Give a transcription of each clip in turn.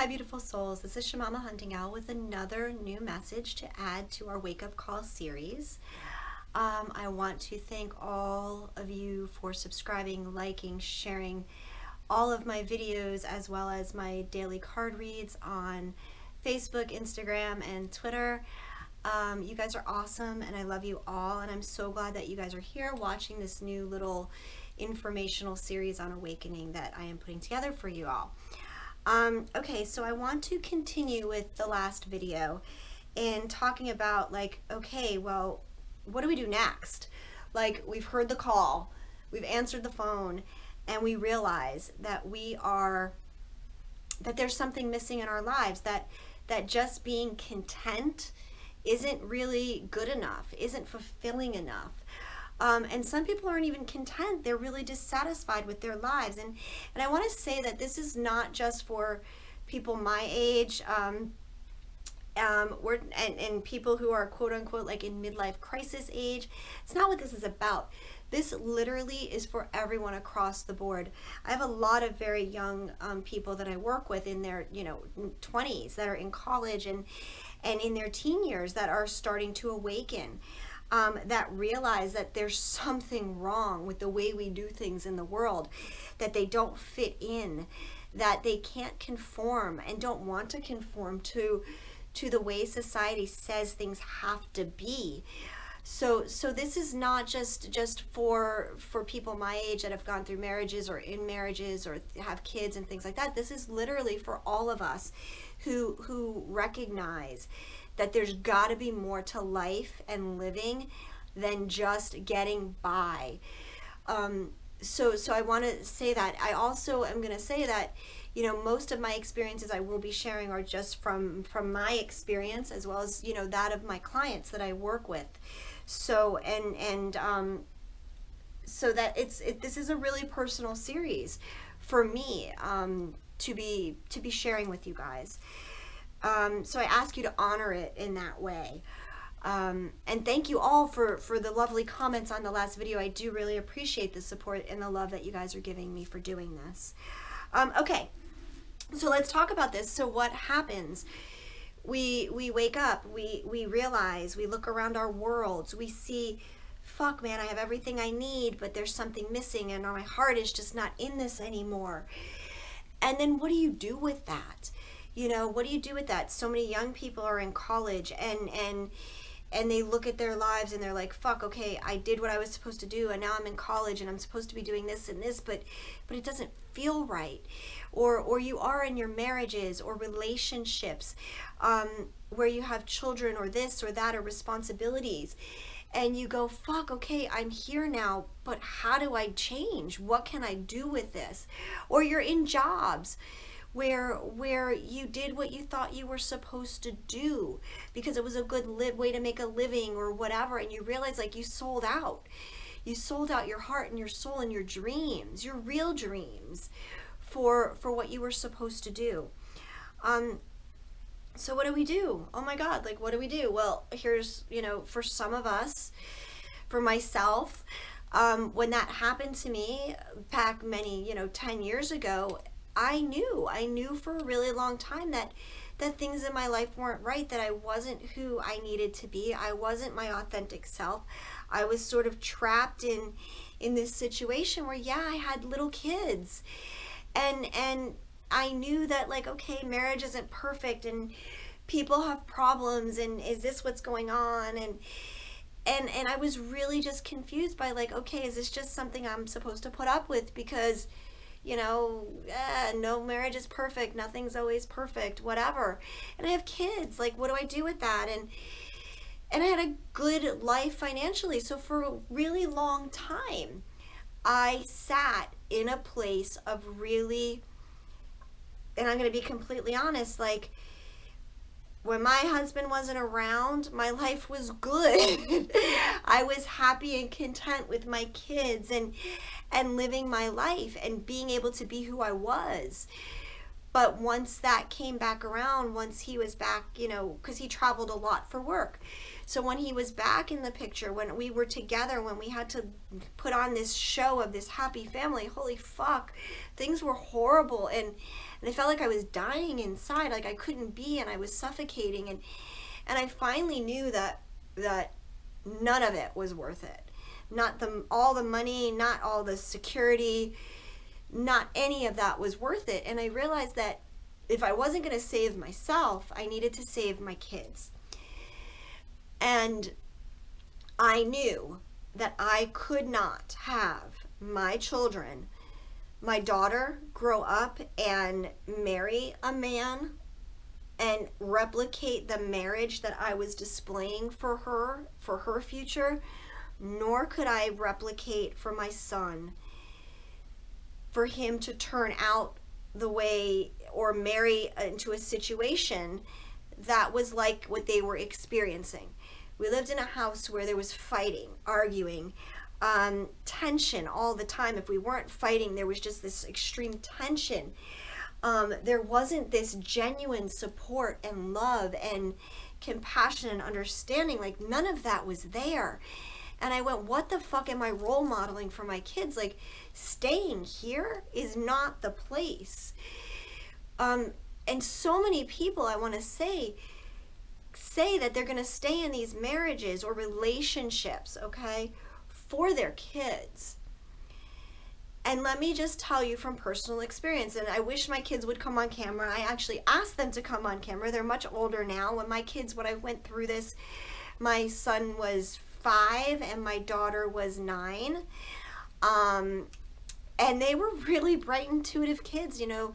Hi beautiful souls, this is Shamama Hunting Owl with another new message to add to our Wake Up Call series. I want to thank all of you for subscribing, liking, sharing all of my videos as well as my daily card reads on Facebook, Instagram, and Twitter. You guys are awesome and I love you all, and I'm so glad that you guys are here watching this new little informational series on awakening that I am putting together for you all. Okay, so I want to continue with the last video and talking about like, okay, well, what do we do next? Like, we've heard the call, we've answered the phone, and we realize that that there's something missing in our lives, that just being content isn't really good enough, isn't fulfilling enough. And some people aren't even content. They're really dissatisfied with their lives. And I want to say that this is not just for people my age, and people who are quote unquote like in midlife crisis age. It's not what this is about. This literally is for everyone across the board. I have a lot of very young people that I work with in their 20s that are in college and in their teen years that are starting to awaken. That realize that there's something wrong with the way we do things in the world, that they don't fit in, that they can't conform and don't want to conform to the way society says things have to be. So this is not just for people my age that have gone through marriages or in marriages or have kids and things like that. This is literally for all of us who recognize that there's got to be more to life and living than just getting by. So I want to say that. I also am going to say that, most of my experiences I will be sharing are just from my experience, as well as, that of my clients that I work with. So, so that this is a really personal series for me, to be sharing with you guys. So I ask you to honor it in that way. And thank you all for the lovely comments on the last video. I do really appreciate the support and the love that you guys are giving me for doing this. Okay, so let's talk about this. So what happens? We wake up, we realize, we look around our worlds, we see, fuck man, I have everything I need, but there's something missing and my heart is just not in this anymore. And then what do you do with that? What do you do with that? So many young people are in college and they look at their lives and they're like, fuck, okay, I did what I was supposed to do and now I'm in college and I'm supposed to be doing this and this, but it doesn't feel right. Or you are in your marriages or relationships where you have children or this or that or responsibilities, and you go, fuck, okay, I'm here now, but how do I change? What can I do with this? Or you're in jobs where you did what you thought you were supposed to do because it was a good way to make a living or whatever, and you realize like you sold out your heart and your soul and your dreams, your real dreams, for what you were supposed to do. So what do we do? Oh my God, like what do we do? Well, here's, for some of us, for myself, when that happened to me back many 10 years ago, I knew for a really long time that things in my life weren't right, that I wasn't who I needed to be. I wasn't my authentic self. I was sort of trapped in this situation where, yeah, I had little kids. And I knew that, like, okay, marriage isn't perfect and people have problems, and is this what's going on? And I was really just confused by like, okay, is this just something I'm supposed to put up with because no marriage is perfect, nothing's always perfect, whatever. And I have kids, like what do I do with that? And I had a good life financially. So for a really long time, I sat in a place of really, and I'm going to be completely honest, like when my husband wasn't around, my life was good. I was happy and content with my kids and living my life and being able to be who I was. But once that came back around, once he was back, you know, because he traveled a lot for work. So when he was back in the picture, when we were together, when we had to put on this show of this happy family, holy fuck, things were horrible. And I felt like I was dying inside, like I couldn't be, and I was suffocating. And I finally knew that none of it was worth it. Not all the money, not all the security, not any of that was worth it. And I realized that if I wasn't going to save myself, I needed to save my kids. And I knew that I could not have my children, my daughter, grow up and marry a man and replicate the marriage that I was displaying for her future, nor could I replicate for my son, for him to turn out the way or marry into a situation that was like what they were experiencing. We lived in a house where there was fighting, arguing, tension all the time. If we weren't fighting, there was just this extreme tension. There wasn't this genuine support and love and compassion and understanding. Like, none of that was there. And I went, what the fuck am I role modeling for my kids? Like, staying here is not the place. And so many people, I want to say that they're going to stay in these marriages or relationships, okay, for their kids. And let me just tell you from personal experience, and I wish my kids would come on camera. I actually asked them to come on camera. They're much older now. When I went through this, my son was 5 and my daughter was 9. And they were really bright, intuitive kids, you know.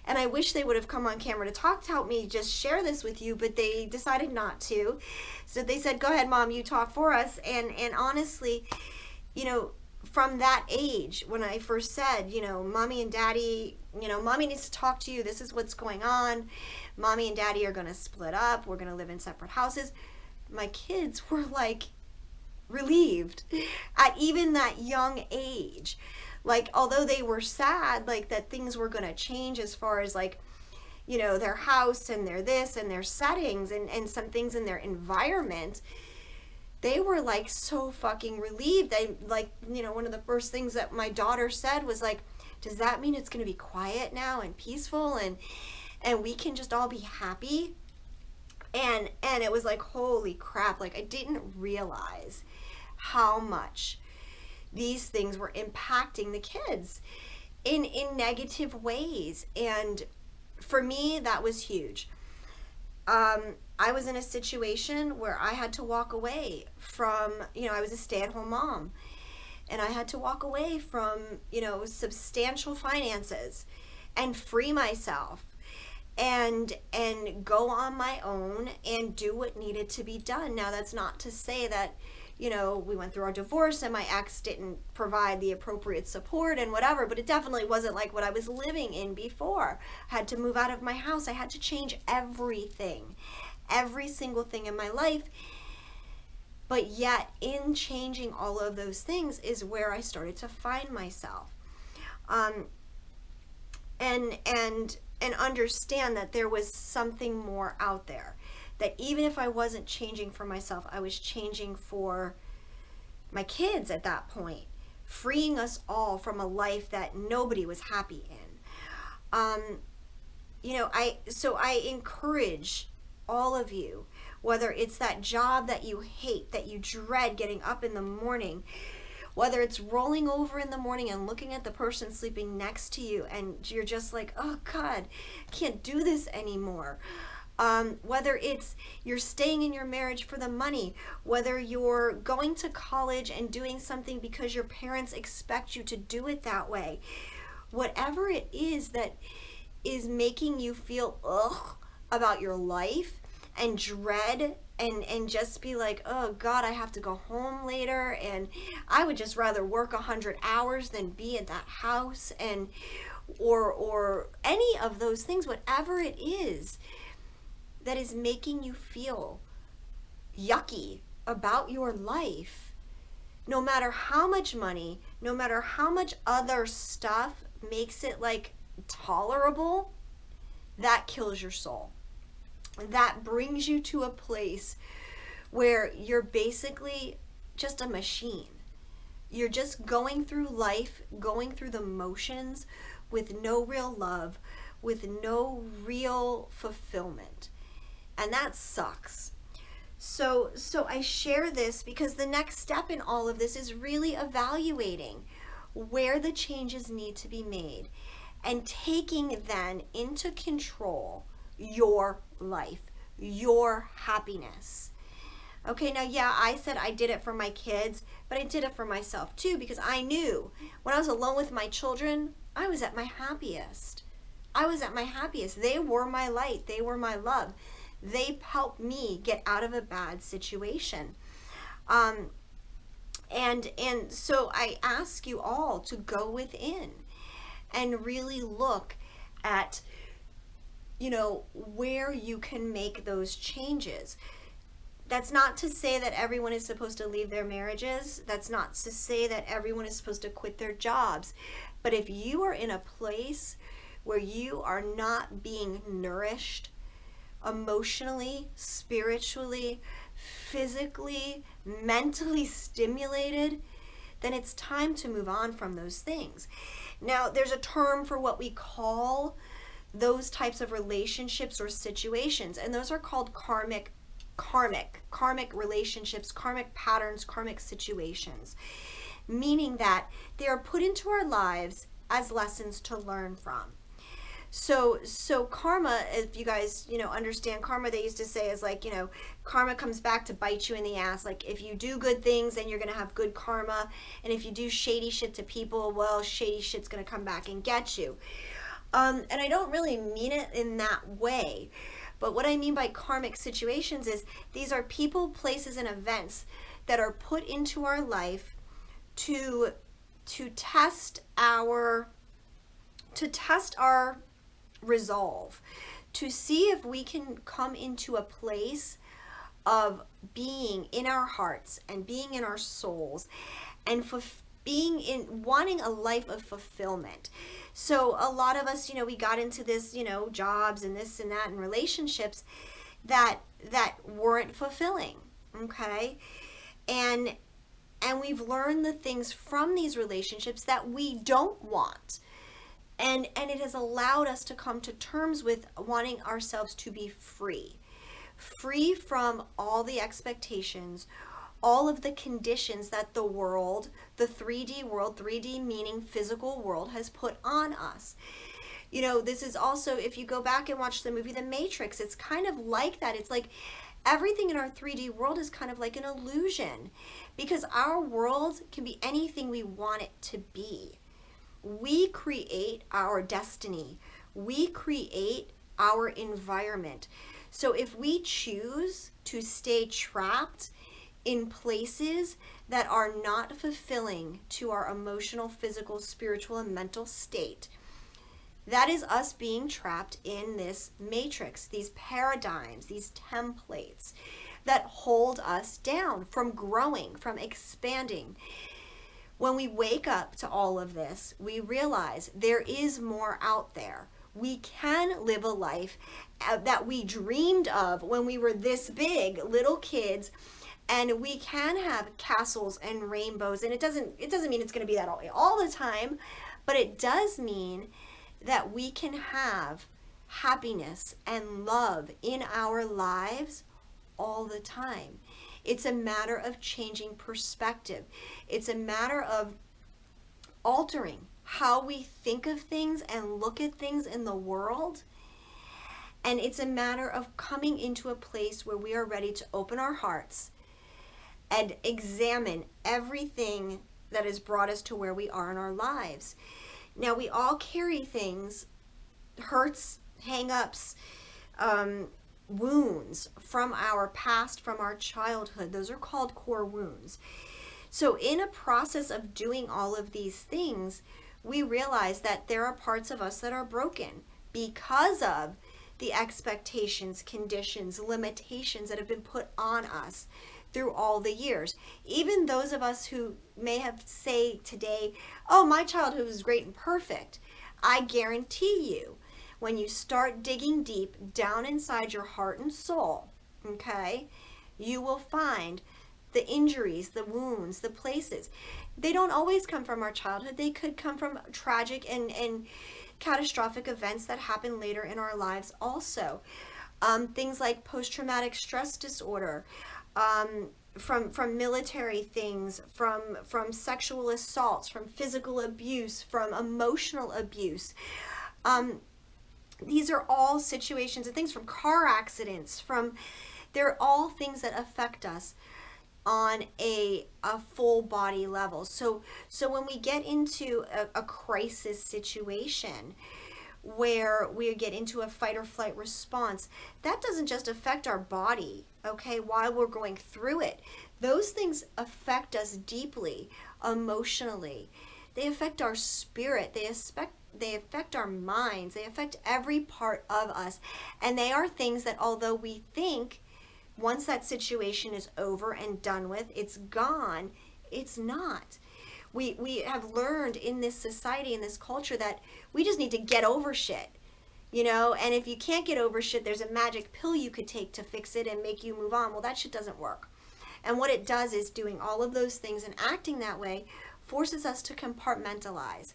And I wish they would have come on camera to help me just share this with you, but they decided not to. So they said, go ahead, Mom, you talk for us. And honestly, you know, from that age, when I first said, you know, Mommy and Daddy, you know, Mommy needs to talk to you. This is what's going on. Mommy and Daddy are going to split up. We're going to live in separate houses. My kids were like relieved at even that young age. Like, although they were sad, like, that things were going to change as far as, like, you know, their house and their this and their settings and some things in their environment, they were, like, so fucking relieved. Like, you know, one of the first things that my daughter said was, like, does that mean it's going to be quiet now and peaceful and we can just all be happy? And it was like, holy crap, like, I didn't realize how much these things were impacting the kids in negative ways. And for me, that was huge. I was in a situation where I had to walk away from, you know, I was a stay-at-home mom, and I had to walk away from, you know, substantial finances and free myself and go on my own and do what needed to be done. Now, that's not to say that, you know, we went through our divorce and my ex didn't provide the appropriate support and whatever, but it definitely wasn't like what I was living in before. I had to move out of my house. I had to change everything, every single thing in my life. But yet, in changing all of those things is where I started to find myself. And understand that there was something more out there. That even if I wasn't changing for myself, I was changing for my kids at that point, freeing us all from a life that nobody was happy in. You know, so I encourage all of you, whether it's that job that you hate, that you dread getting up in the morning, whether it's rolling over in the morning and looking at the person sleeping next to you and you're just like, oh God, I can't do this anymore. Whether it's you're staying in your marriage for the money, whether you're going to college and doing something because your parents expect you to do it that way, whatever it is that is making you feel about your life and dread and just be like, oh God, I have to go home later and I would just rather work 100 hours than be at that house, and or any of those things, whatever it is that is making you feel yucky about your life, no matter how much money, no matter how much other stuff makes it like tolerable, that kills your soul. That brings you to a place where you're basically just a machine. You're just going through life, going through the motions with no real love, with no real fulfillment. And that sucks. So I share this because the next step in all of this is really evaluating where the changes need to be made and taking then into control your life, your happiness. Okay, now, yeah, I said I did it for my kids, but I did it for myself too, because I knew when I was alone with my children, I was at my happiest. I was at my happiest. They were my light. They were my love. They helped me get out of a bad situation. And so I ask you all to go within and really look at, you know, where you can make those changes. That's not to say that everyone is supposed to leave their marriages. That's not to say that everyone is supposed to quit their jobs. But if you are in a place where you are not being nourished emotionally, spiritually, physically, mentally stimulated, then it's time to move on from those things. Now, there's a term for what we call those types of relationships or situations, and those are called karmic relationships, karmic patterns, karmic situations, meaning that they are put into our lives as lessons to learn from. So karma, if you guys, you know, understand karma, they used to say is like, you know, karma comes back to bite you in the ass. Like if you do good things, then you're going to have good karma. And if you do shady shit to people, well, shady shit's going to come back and get you. And I don't really mean it in that way. But what I mean by karmic situations is these are people, places, and events that are put into our life to test our resolve, to see if we can come into a place of being in our hearts and being in our souls and wanting a life of fulfillment. So a lot of us, you know, we got into this, you know, jobs and this and that and relationships that weren't fulfilling, okay? And we've learned the things from these relationships that we don't want. And it has allowed us to come to terms with wanting ourselves to be free from all the expectations, all of the conditions that the world, the 3D world, 3D meaning physical world, has put on us. You know, this is also, if you go back and watch the movie The Matrix, it's kind of like that. It's like everything in our 3D world is kind of like an illusion, because our world can be anything we want it to be. We create our destiny. We create our environment. So if we choose to stay trapped in places that are not fulfilling to our emotional, physical, spiritual, and mental state, that is us being trapped in this matrix, these paradigms, these templates that hold us down from growing, from expanding. When we wake up to all of this, we realize there is more out there. We can live a life that we dreamed of when we were this big, little kids, and we can have castles and rainbows. And it doesn't mean it's going to be that all the time, but it does mean that we can have happiness and love in our lives all the time. It's a matter of changing perspective. It's a matter of altering how we think of things and look at things in the world. And it's a matter of coming into a place where we are ready to open our hearts and examine everything that has brought us to where we are in our lives. Now, we all carry things, hurts, hang-ups, wounds from our past, from our childhood. Those are called core wounds. So in a process of doing all of these things, we realize that there are parts of us that are broken because of the expectations, conditions, limitations that have been put on us through all the years. Even those of us who may have say today, oh, my childhood was great and perfect, I guarantee you, when you start digging deep down inside your heart and soul, okay, you will find the injuries, the wounds, the places. They don't always come from our childhood. They could come from tragic and catastrophic events that happen later in our lives also. Things like post-traumatic stress disorder, from military things, from sexual assaults, from physical abuse, from emotional abuse. These are all situations and things, from car accidents, they're all things that affect us on a full body level. So when we get into a crisis situation where we get into a fight or flight response, that doesn't just affect our body, okay, while we're going through it. Those things affect us deeply, emotionally. They affect our spirit. They affect our minds. They affect every part of us. And they are things that, although we think once that situation is over and done with, it's gone, it's not. We have learned in this society, in this culture, that we just need to get over shit, you know? And if you can't get over shit, there's a magic pill you could take to fix it and make you move on. Well, that shit doesn't work. And what it does is, doing all of those things and acting that way forces us to compartmentalize.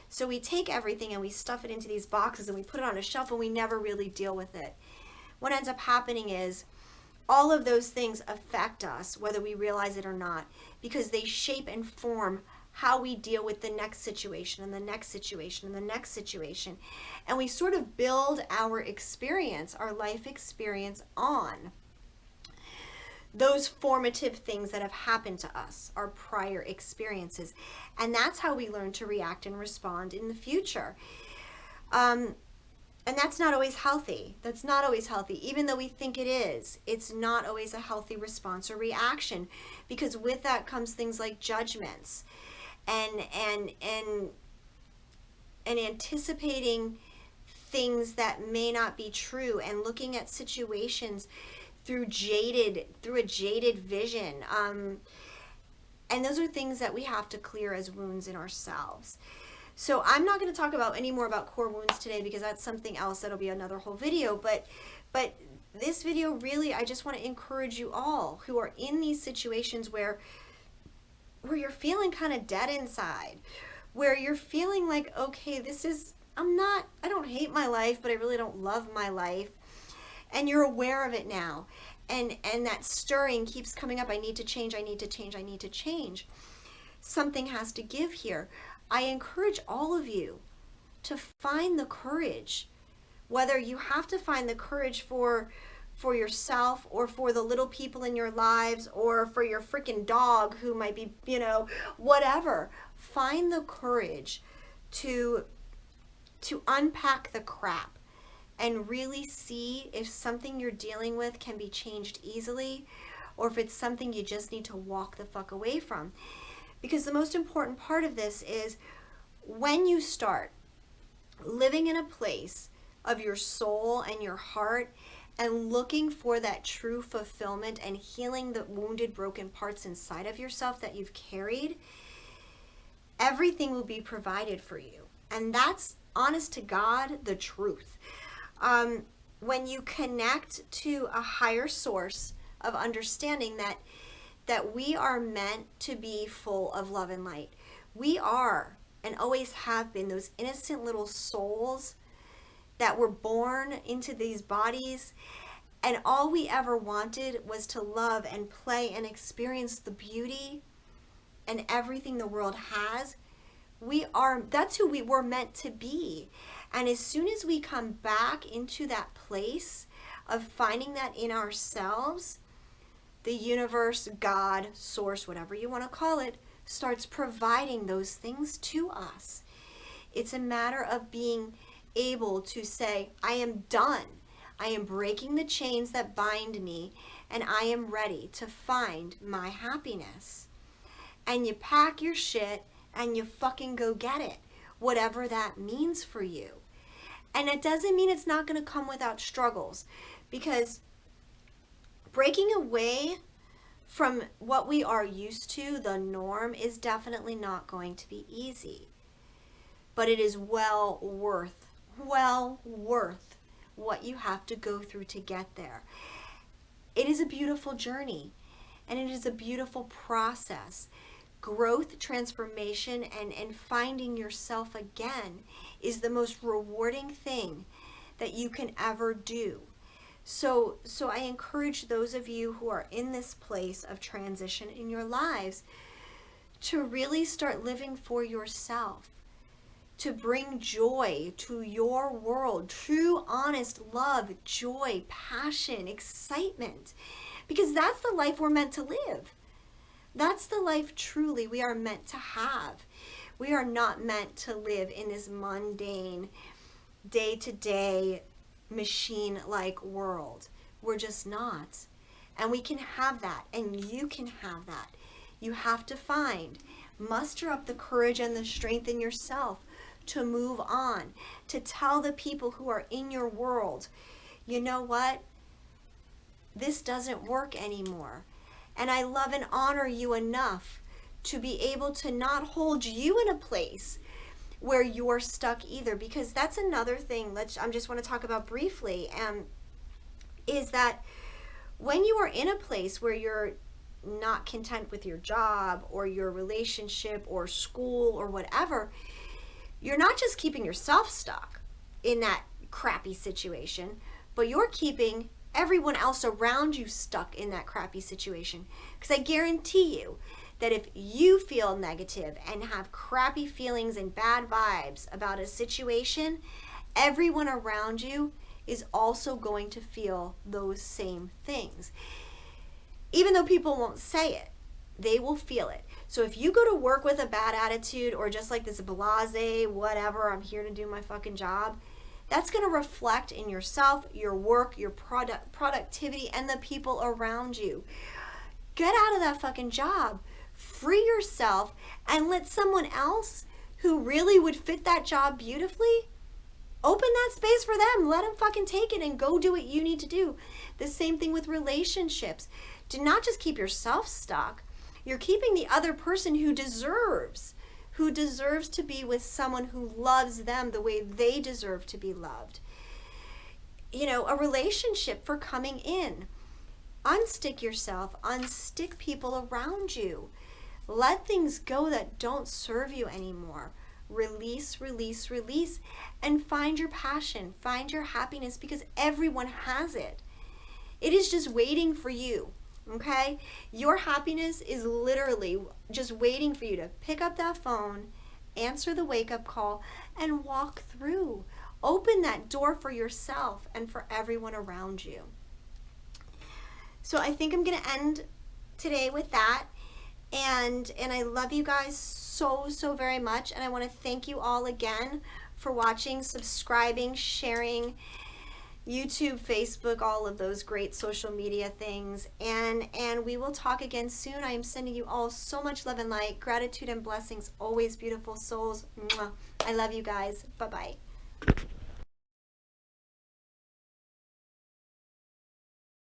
So we take everything and we stuff it into these boxes and we put it on a shelf and we never really deal with it. What ends up happening is, all of those things affect us, whether we realize it or not, because they shape and form how we deal with the next situation and the next situation and the next situation. And we sort of build our experience, our life experience, on those formative things that have happened to us, our prior experiences. And that's how we learn to react and respond in the future. And that's not always healthy. That's not always healthy. Even though we think it is, it's not always a healthy response or reaction, because with that comes things like judgments and anticipating things that may not be true, and looking at situations through a jaded vision. And those are things that we have to clear as wounds in ourselves. So I'm not going to talk about any more about core wounds today, because that's something else that'll be another whole video. But this video, really, I just want to encourage you all who are in these situations where you're feeling kind of dead inside, where you're feeling like, okay, I don't hate my life, but I really don't love my life. And you're aware of it now. And that stirring keeps coming up. I need to change, I need to change, I need to change. Something has to give here. I encourage all of you to find the courage, whether you have to find the courage for yourself, or for the little people in your lives, or for your freaking dog who might be, whatever. Find the courage to unpack the crap and really see if something you're dealing with can be changed easily, or if it's something you just need to walk the fuck away from. Because the most important part of this is, when you start living in a place of your soul and your heart, and looking for that true fulfillment and healing the wounded, broken parts inside of yourself that you've carried, everything will be provided for you. And that's, honest to God, the truth. When you connect to a higher source of understanding that we are meant to be full of love and light. We are, and always have been, those innocent little souls that were born into these bodies, and all we ever wanted was to love and play and experience the beauty and everything the world has. That's who we were meant to be. And as soon as we come back into that place of finding that in ourselves, the universe, God, source, whatever you want to call it, starts providing those things to us. It's a matter of being able to say, I am done. I am breaking the chains that bind me, and I am ready to find my happiness. And you pack your shit and you fucking go get it, whatever that means for you. And it doesn't mean it's not going to come without struggles, because breaking away from what we are used to, the norm, is definitely not going to be easy. But it is well worth well worth what you have to go through to get there. It is a beautiful journey, and it is a beautiful process. Growth, transformation, and finding yourself again is the most rewarding thing that you can ever do. So I encourage those of you who are in this place of transition in your lives to really start living for yourself, to bring joy to your world, true, honest love, joy, passion, excitement, because that's the life we're meant to live. That's the life truly we are meant to have. We are not meant to live in this mundane, day-to-day, machine-like world. We're just not. And we can have that, and you can have that. You have to muster up the courage and the strength in yourself to move on, to tell the people who are in your world, you know what? This doesn't work anymore. And I love and honor you enough to be able to not hold you in a place where you're stuck either, because that's another thing I just want to talk about briefly, is that when you are in a place where you're not content with your job or your relationship or school or whatever, you're not just keeping yourself stuck in that crappy situation, but you're keeping everyone else around you stuck in that crappy situation. Because I guarantee you that if you feel negative and have crappy feelings and bad vibes about a situation, everyone around you is also going to feel those same things. Even though people won't say it, they will feel it. So if you go to work with a bad attitude or just like this blase, whatever, I'm here to do my fucking job, that's going to reflect in yourself, your work, your productivity, and the people around you. Get out of that fucking job. Free yourself and let someone else who really would fit that job beautifully, open that space for them. Let them fucking take it and go do what you need to do. The same thing with relationships. Do not just keep yourself stuck. You're keeping the other person who deserves to be with someone who loves them the way they deserve to be loved. You know, a relationship for coming in. Unstick yourself, unstick people around you. Let things go that don't serve you anymore. Release, release, release, and find your passion, find your happiness, because everyone has it. It is just waiting for you. Okay? Your happiness is literally just waiting for you to pick up that phone, answer the wake-up call, and walk through. Open that door for yourself and for everyone around you. So I think I'm going to end today with that. And I love you guys so very much. And I want to thank you all again for watching, subscribing, sharing, YouTube, Facebook, all of those great social media things. And we will talk again soon. I am sending you all so much love and light, gratitude and blessings, always beautiful souls. Mwah. I love you guys. Bye-bye.